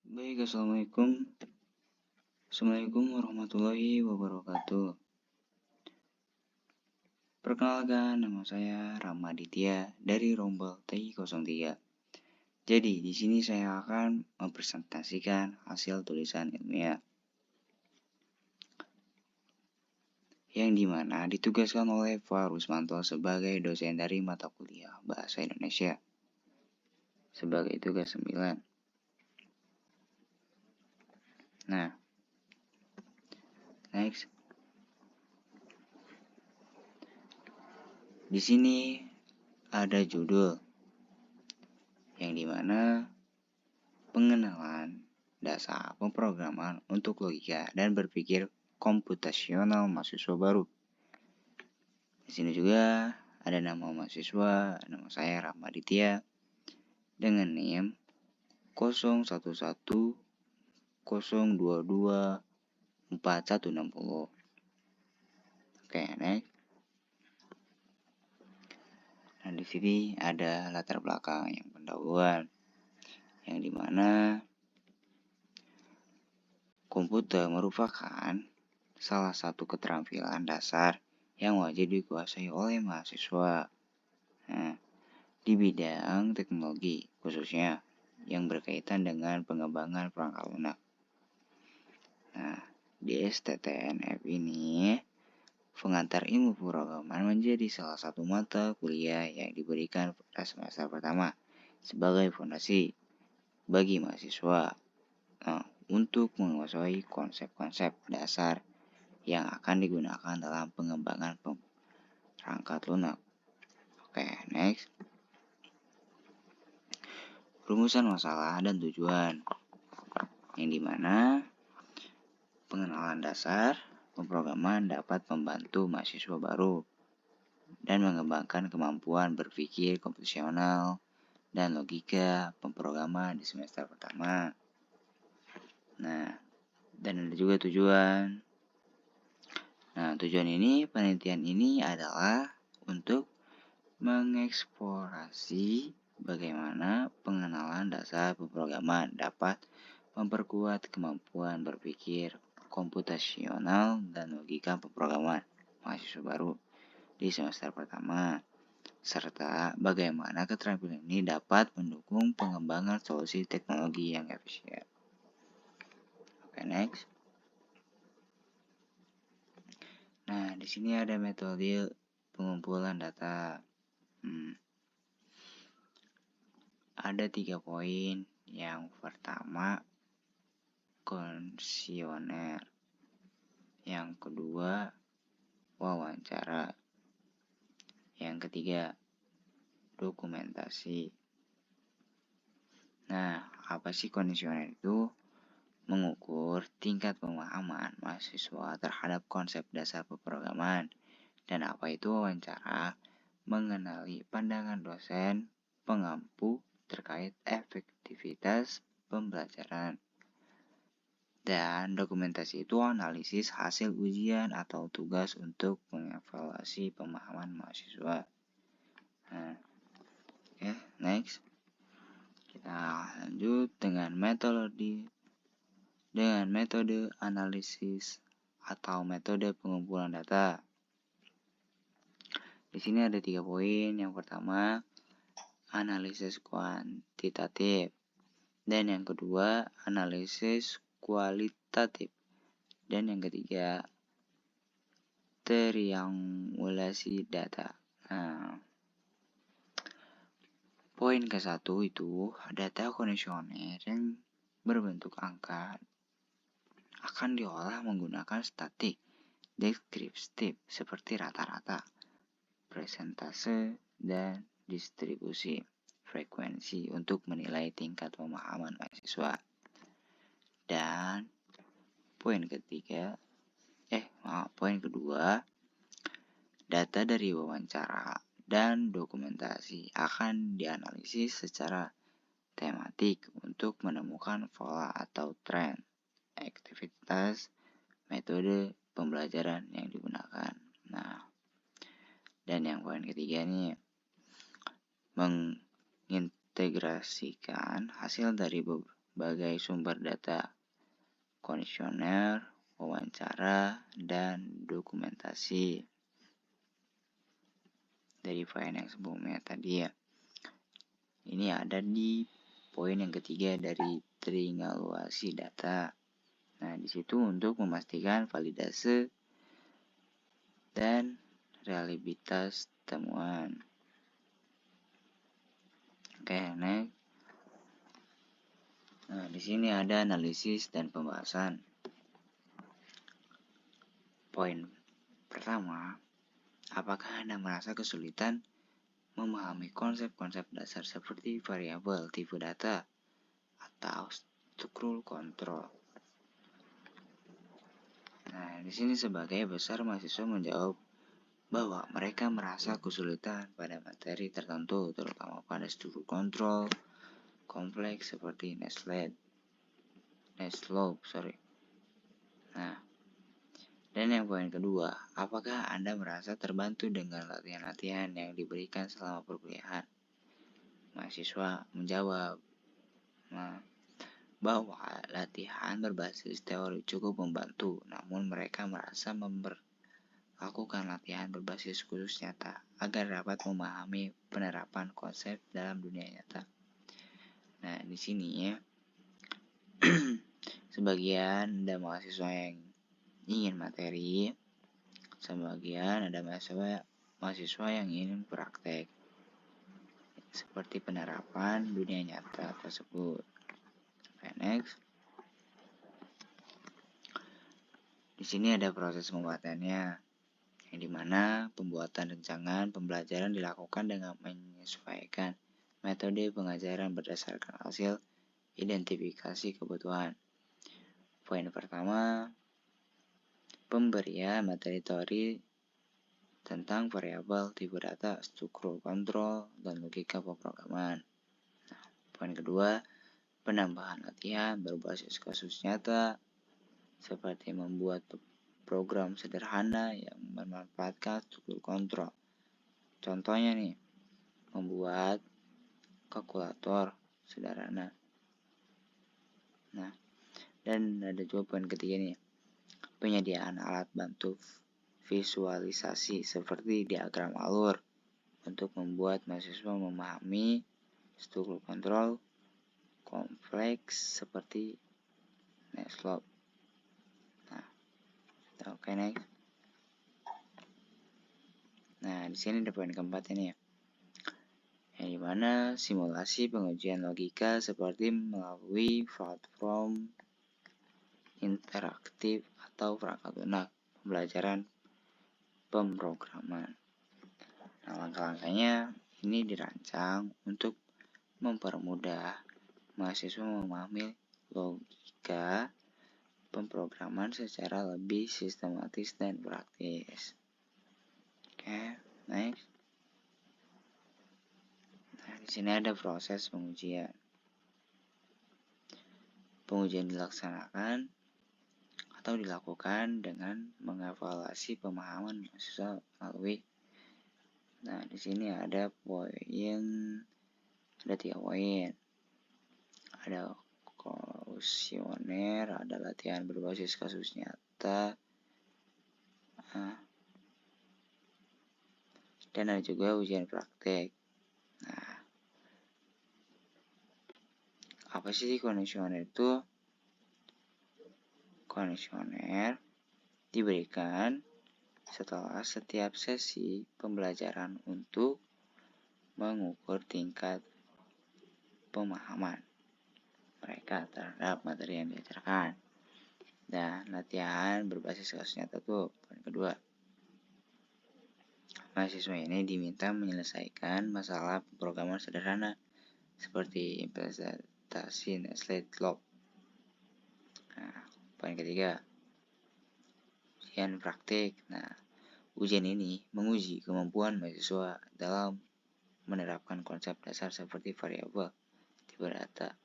Baik, Assalamualaikum. Assalamualaikum warahmatullahi wabarakatuh. Perkenalkan, nama saya Ramaditya dari Rombel TI03. Jadi, di sini saya akan mempresentasikan hasil tulisan ilmiah yang dimana ditugaskan oleh Pak Rusmanto sebagai dosen dari mata kuliah Bahasa Indonesia sebagai tugas 9. Nah, next. Di sini ada judul yang dimana pengenalan dasar pemrograman untuk logika dan berpikir komputasional mahasiswa baru. Di sini juga ada nama mahasiswa, nama saya Ramaditya dengan NIM 0110224160. Oke, next. Nah, di sini ada latar belakang yang pendahuluan yang dimana komputer merupakan salah satu keterampilan dasar yang wajib dikuasai oleh mahasiswa. Nah, di bidang teknologi khususnya yang berkaitan dengan pengembangan perangkat lunak. Nah, di STTNF ini pengantar ilmu pemrograman menjadi salah satu mata kuliah yang diberikan pada semester pertama sebagai fondasi bagi mahasiswa untuk menguasai konsep-konsep dasar yang akan digunakan dalam pengembangan perangkat lunak. Oke, next. Rumusan masalah dan tujuan yang dimana pengenalan dasar pemrograman dapat membantu mahasiswa baru dan mengembangkan kemampuan berpikir komputasional dan logika pemrograman di semester pertama. Nah, dan ada juga tujuan. Nah, tujuan ini, penelitian ini adalah untuk mengeksplorasi bagaimana pengenalan dasar pemrograman dapat memperkuat kemampuan berpikir komputasional dan logika pemrograman mahasiswa baru di semester pertama, serta bagaimana keterampilan ini dapat mendukung pengembangan solusi teknologi yang efisien. Oke, next. Nah, di sini ada metode pengumpulan data. Ada 3 poin. Yang pertama, kuesioner. Yang kedua, wawancara. Yang ketiga, dokumentasi. Nah, apa sih kuesioner itu? Mengukur tingkat pemahaman mahasiswa terhadap konsep dasar pemrograman. Dan apa itu wawancara? Mengenali pandangan dosen pengampu terkait efektivitas pembelajaran. Dan dokumentasi itu analisis hasil ujian atau tugas untuk mengevaluasi pemahaman mahasiswa. Nah, oke, next. Kita lanjut dengan metode analisis atau metode pengumpulan data. Di sini ada 3 poin. Yang pertama, analisis kuantitatif. Dan yang kedua, analisis kualitatif. Dan yang ketiga, triangulasi data. Nah, poin ke-1 itu data kuesioner yang berbentuk angka akan diolah menggunakan statistik deskriptif seperti rata-rata, persentase, dan distribusi frekuensi untuk menilai tingkat pemahaman mahasiswa. Dan poin kedua, data dari wawancara dan dokumentasi akan dianalisis secara tematik untuk menemukan pola atau tren aktivitas metode pembelajaran yang digunakan. Nah, dan yang poin ketiga nih, mengintegrasikan hasil dari sebagai sumber data, kuesioner, wawancara, dan dokumentasi. Dari poin yang sebelumnya tadi ya. Ini ada di poin yang ketiga dari triangulasi data. Nah, di situ untuk memastikan validasi dan reliabilitas temuan. Oke, next. Nah, di sini ada analisis dan pembahasan. Poin pertama, apakah Anda merasa kesulitan memahami konsep-konsep dasar seperti variabel, tipe data, atau struktur kontrol? Nah, di sini sebagai besar mahasiswa menjawab bahwa mereka merasa kesulitan pada materi tertentu, terutama pada struktur kontrol kompleks seperti Netslope. Nah, dan yang poin kedua, apakah Anda merasa terbantu dengan latihan-latihan yang diberikan selama perkuliahan? Mahasiswa menjawab bahwa latihan berbasis teori cukup membantu, namun mereka merasa lakukan latihan berbasis khusus nyata agar dapat memahami penerapan konsep dalam dunia nyata. Nah, di sini ya, sebagian ada mahasiswa yang ingin materi, sebagian ada mahasiswa yang ingin praktek seperti penerapan dunia nyata tersebut. Okay, next. Di sini ada proses pembuatannya, yang dimana pembuatan rancangan pembelajaran dilakukan dengan menyesuaikan metode pengajaran berdasarkan hasil identifikasi kebutuhan. Poin pertama, pemberian materi teori tentang variabel, tipe data, struktur kontrol, dan logika pemrograman. Nah, poin kedua, penambahan latihan berbasis kasus nyata, seperti membuat program sederhana yang memanfaatkan struktur kontrol. Contohnya nih, membuat kalkulator sederhana. Nah, dan ada juga poin ketiga nih, penyediaan alat bantu visualisasi seperti diagram alur untuk membuat mahasiswa memahami struktur kontrol kompleks seperti Netslope. Nah, oke, next. Nah, di sini ada poin keempat ini ya, yang dimana simulasi pengujian logika seperti melalui platform interaktif atau perangkat lunak pembelajaran pemrograman. Nah, langkah-langkahnya ini dirancang untuk mempermudah mahasiswa memahami logika pemrograman secara lebih sistematis dan praktis. Oke, next. Nah, di sini ada proses pengujian. Pengujian dilaksanakan atau dilakukan dengan mengevaluasi pemahaman mahasiswa melalui. Nah, di sini ada tiga poin. Ada kuesioner, ada latihan berbasis kasus nyata, dan ada juga ujian praktek. Nah, apa sih kuesioner itu? Kuesioner diberikan setelah setiap sesi pembelajaran untuk mengukur tingkat pemahaman mereka terhadap materi yang diajarkan. Dan latihan berbasis kasus nyata tuh poin kedua. Mahasiswa ini diminta menyelesaikan masalah pemrograman sederhana seperti implementasi Netslope. Nah, poin ketiga, ujian praktik. Nah, ujian ini menguji kemampuan mahasiswa dalam menerapkan konsep dasar seperti variabel, tipe data,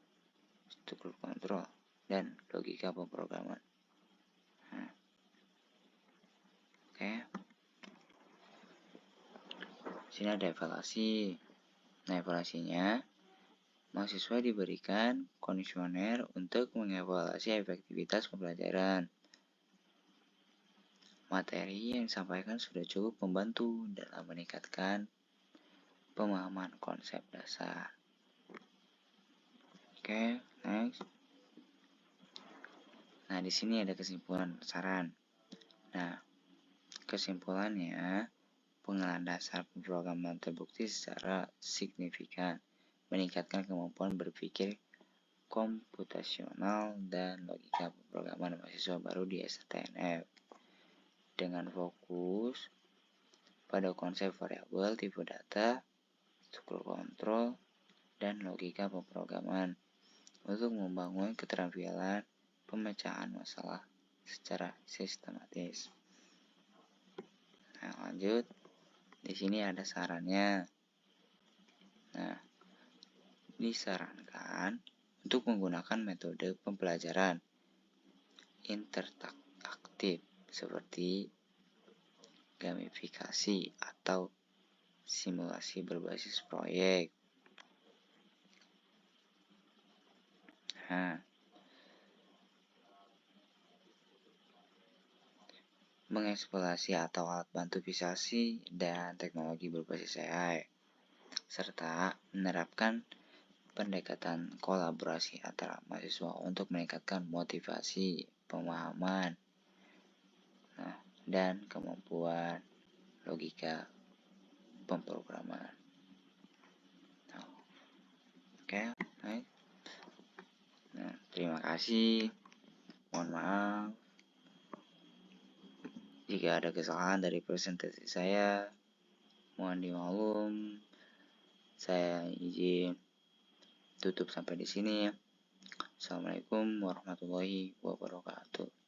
struktur kontrol, dan logika pemrograman. Oke. Sini ada evaluasi. Nah, evaluasinya Mahasiswa diberikan kuesioner untuk mengevaluasi efektivitas pembelajaran. Materi yang disampaikan sudah cukup membantu dalam meningkatkan pemahaman konsep dasar. Oke, next. Nah, di sini ada kesimpulan saran. Nah, kesimpulannya, pengalaman dasar pemrograman terbukti secara signifikan meningkatkan kemampuan berpikir komputasional dan logika pemrograman mahasiswa baru di SNMTN dengan fokus pada konsep variabel, tipe data, struktur kontrol, dan logika pemrograman untuk membangun keterampilan pemecahan masalah secara sistematis. Nah, lanjut. Di sini ada sarannya. Nah, disarankan untuk menggunakan metode pembelajaran interaktif seperti gamifikasi atau simulasi berbasis proyek. Nah, mengeksplorasi atau alat bantu visualisasi dan teknologi berbasis AI, serta menerapkan pendekatan kolaborasi antara mahasiswa untuk meningkatkan motivasi, pemahaman, dan kemampuan logika pemrograman. Oke, baik. Nah, terima kasih. Mohon maaf jika ada kesalahan dari presentasi saya. Mohon dimaklum. Saya izin tutup sampai di sini. Assalamualaikum warahmatullahi wabarakatuh.